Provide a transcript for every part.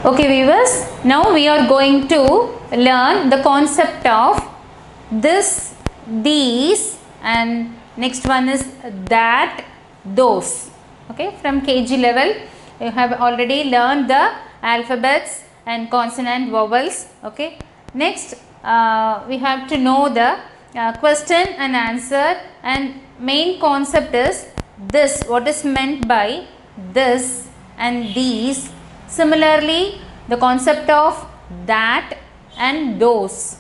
Okay viewers, now we are going to learn the concept of this, these, and next one is that, those. Okay, from KG level you have already learned the alphabets and consonant vowels. Okay, next we have to know the question and answer, and main concept is this, what is meant by this and these. Similarly, the concept of that and those.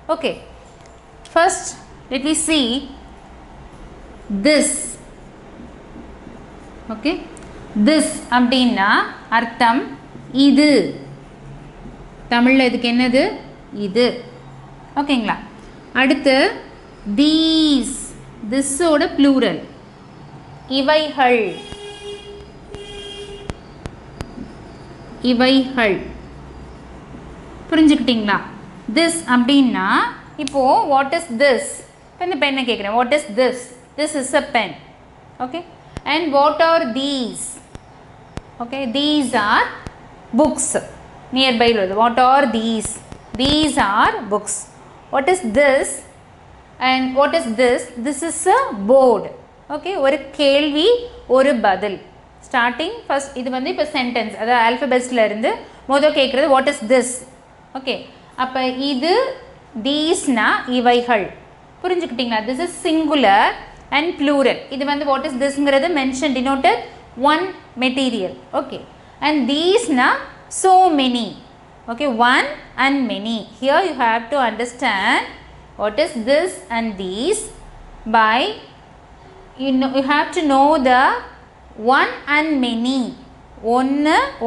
Okay, first let me see this. Okay, this அப்படினா அர்த்தம் இது. தமிழ்ல இதுக்கு என்னது? இது. ஓகேங்களா? அடுத்து these, this ஓட plural, இவைகள், இவைகள். புரிஞ்சுக்கிட்டீங்களா? this அப்படின்னா இப்போ what is this? இப்போ இந்த பெண்ணை கேட்குறேன், what is this? This is a pen. Okay, and what are these? Okay, these are books. Nearby what are these? These are books. What is this? And what is this? This is a board. Okay, ஒரு கேள்வி ஒரு பதில். Starting first இது வந்து இப்போ sentence, அதாவது ஆல்ஃபபெட்ஸில் இருந்து முதல் கேட்குறது வாட் இஸ் திஸ். ஓகே, அப்போ இது தீஸ்னா இவைகள். புரிஞ்சுக்கிட்டிங்களா? This is singular and plural. இது வந்து வாட் இஸ் திஸ்ங்கிறது mention denoted one material. Okay, and தீஸ்னா so many. Okay, one and many. Here you have to understand what is this and these by you have to know the one and many.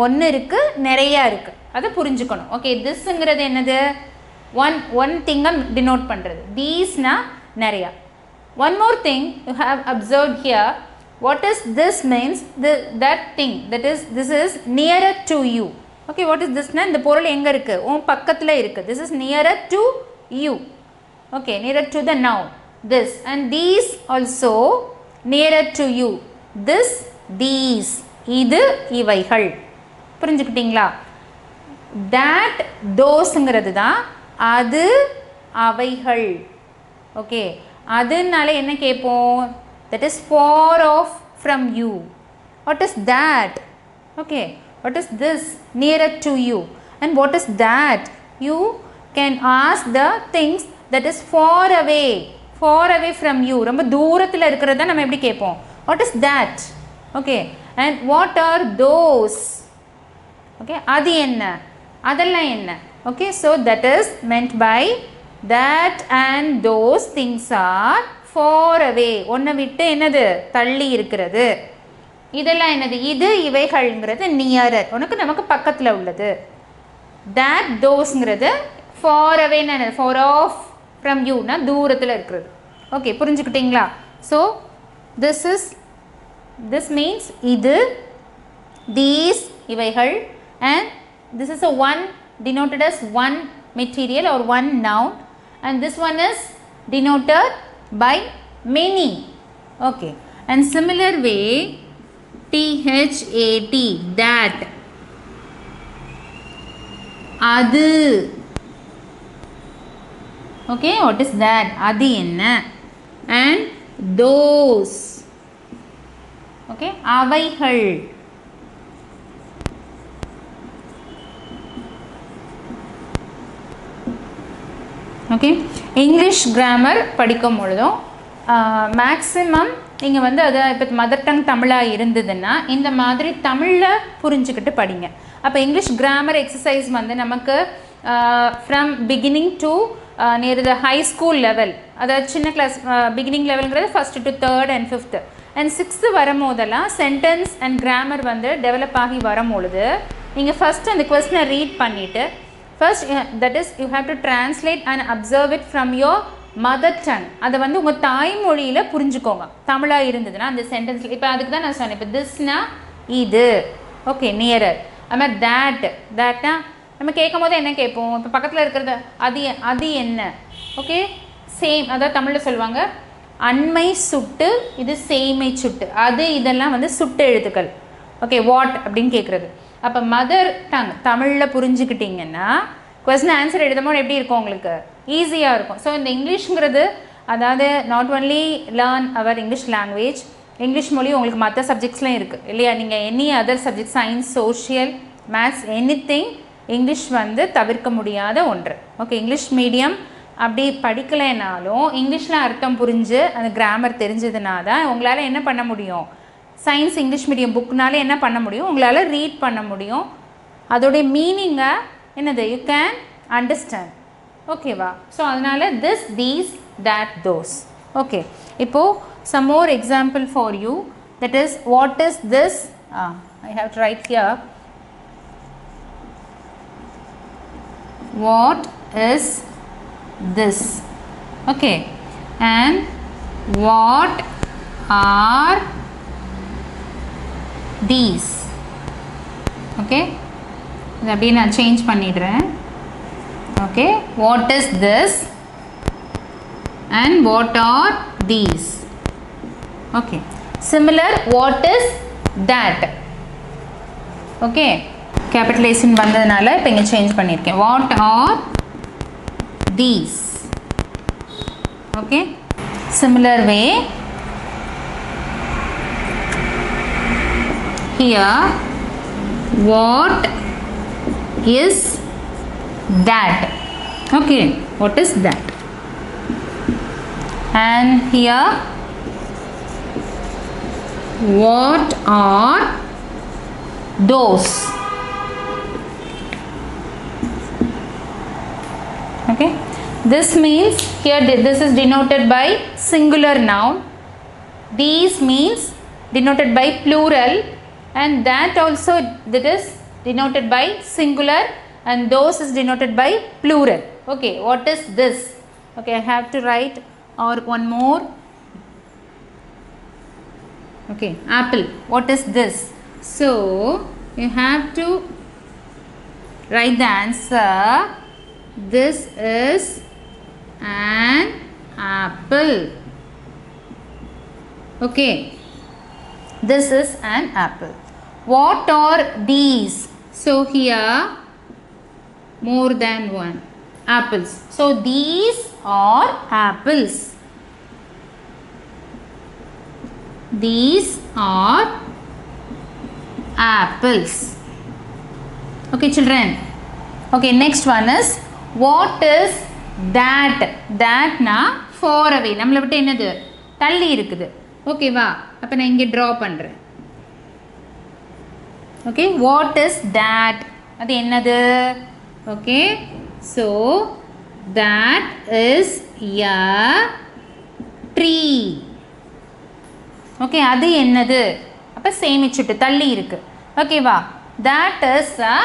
ஒன்று இருக்கு, நிறையா இருக்கு, அதை புரிஞ்சுக்கணும். Okay, திஸ்ங்கிறது என்னது? One திங்கை denote பண்ணுறது. தீஸ்னா நிறையா. One more thing you have observed here. What is this means that thing, that is this is nearer to you. Okay, what is திஸ்னா இந்த பொருள் எங்கே இருக்குது? உன் பக்கத்தில் இருக்குது. This is nearer to you. Okay, nearer to the noun this. And these also nearer to you. This, these, இது இவைகள். புரிஞ்சுக்கிட்டீங்களா? that, thoseங்கிறது தான் அது அவைகள். ஓகே, அதுனால என்ன கேட்போம்? that is far off from you. what is that? okay, what is this? nearer to you. and what is that? you can ask the things that is far away from you. ரொம்ப தூரத்தில் இருக்கிறத நம்ம எப்படி கேட்போம்? what is that? okay, and what are those? okay, அது என்ன, அதெல்லாம் என்ன? okay, so that is meant by that and those things are far away. ஒன்றை விட்டு என்னது? தள்ளி இருக்கிறது. இதெல்லாம் என்னது? இது இவைகள்ங்கிறது nearer, உனக்கு நமக்கு பக்கத்தில் உள்ளது. that, thoseங்கிறது far away, far off from you னா தூரத்தில் இருக்கிறது. ஓகே, புரிஞ்சுக்கிட்டீங்களா? so this means இது, these இவைகள், and this is a one denoted as one material or one noun, and this one is denoted by many. okay, and similar way that, அது. okay, what is that? அது என்ன? and those. okay, அவைகள். Okay, English grammar படிக்கும் பொழுதும் maximum நீங்கள் வந்து அதை இப்போ மதர் டங் தமிழாக இருந்ததுன்னா இந்த மாதிரி தமிழில் புரிஞ்சுக்கிட்டு படிங்க. அப்போ இங்கிலீஷ் கிராமர் எக்ஸசைஸ் வந்து நமக்கு from beginning to near the high school level, அதாவது சின்ன கிளாஸ் பிகினிங் லெவலுங்கிறது first to third and fifth and sixth வரும்போதெல்லாம் சென்டென்ஸ் அண்ட் கிராமர் வந்து டெவலப் ஆகி வரும்பொழுது நீங்கள் ஃபஸ்ட்டு அந்த கொஸ்டினை ரீட் பண்ணிவிட்டு first that is you have to translate and observe it from your mother tongue. அதை வந்து உங்கள் தாய்மொழியில் புரிஞ்சுக்கோங்க. தமிழாக இருந்ததுன்னா அந்த சென்டென்ஸில் இப்போ அதுக்கு தான் நான் சொன்னேன். இப்போ திஸ்னா இது. Okay, nearer. அது மாதிரி தேட்னா நம்ம கேட்கும் போது என்ன கேட்போம்? இப்போ பக்கத்தில் இருக்கிறது அது என்ன? ஓகே, சேம், அதாவது தமிழில் சொல்லுவாங்க அண்மை சுட்டு, இது சேமை சுட்டு. அது இதெல்லாம் வந்து சுட்டு எழுத்துக்கள். ஓகே, வாட் அப்படின்னு கேட்குறது. அப்போ மதர் டங் தமிழில் புரிஞ்சுக்கிட்டிங்கன்னா கொஸ்டின் ஆன்சர் எழுதும்போது எப்படி இருக்கும் உங்களுக்கு ஈஸியாக இருக்கும். ஸோ இந்த இங்கிலீஷ்ங்கிறது அதாவது not only learn our English language, English மொழி உங்களுக்கு மற்ற சப்ஜெக்ட்ஸ்லாம் இருக்குது இல்லையா. நீங்கள் any other subject science, social, maths, anything English வந்து தவிர்க்க முடியாத ஒன்று. ஓகே, இங்கிலீஷ் மீடியம் அப்படி படிக்கலைனாலும் இங்கிலீஷில் அர்த்தம் புரிஞ்சு அந்த கிராமர் தெரிஞ்சதுனா தான் உங்களால் என்ன பண்ண முடியும், சயின்ஸ் இங்கிலீஷ் மீடியம் புக்குனால என்ன பண்ண முடியும், உங்களால் ரீட் பண்ண முடியும். அதோடைய மீனிங்கை என்னது யூ கேன் அண்டர்ஸ்டாண்ட். ஓகேவா. ஸோ அதனால் this, these, that, those. Okay, இப்போது some more example for you, that is what is this. I have to write here. What is this? Okay, and what are these? Okay, இதை அப்படியே நான் change பண்ணிடுறேன். Okay, what is this and what are these? Okay, similar, what is that? Okay, capitalization வந்ததுனால இப்போ இங்கே change பண்ணியிருக்கேன். what are these? Okay, similar way here, what is that? Okay, what is that? And here, what are those? Okay, this means here this is denoted by singular noun, these means denoted by plural, and that also that is denoted by singular, and those is denoted by plural. Okay, what is this? Okay, I have to write or one more. Okay, apple. What is this? So you have to write the answer. This is an apple. Okay, this is an apple. What are these? So here more than one apples. So these are apples. These are apples. Okay children. Okay, next one is what is that? That na far away, நம்மளை விட்டு என்னது தள்ளி இருக்குது. ஓகேவா, அப்போ நான் இங்கே draw பண்ணுறேன். Okay, what is that? அது என்னது? Okay, so that is a tree. Okay, அது என்னது? அப்போ சேமிச்சுட்டு தள்ளி இருக்கு. ஓகேவா, that is a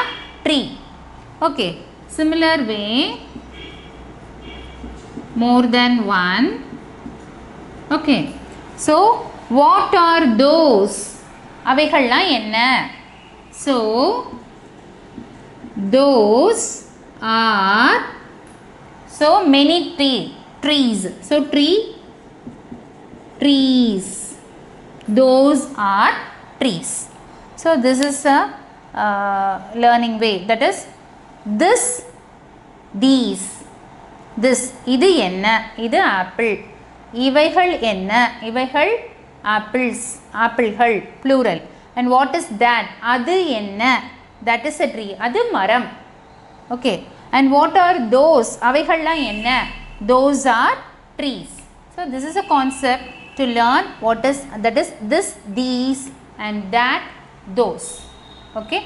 tree. Okay, similar way more than one. Okay, so what are those? அவைகள்லாம் என்ன? So those are so many trees. So trees. Those are trees. So this is a learning way, that is this, these, this. இது என்ன? இது apple. இவைகள் என்ன? இவைகள் apples, ஆப்பிள்கள் plural. And what is that? அது என்ன? That is a tree. அது மரம். Okay, and what are those? அவைகள்லாம் என்ன? Those are trees. So this is a concept to learn what is, that is this, these, and that, those. Okay.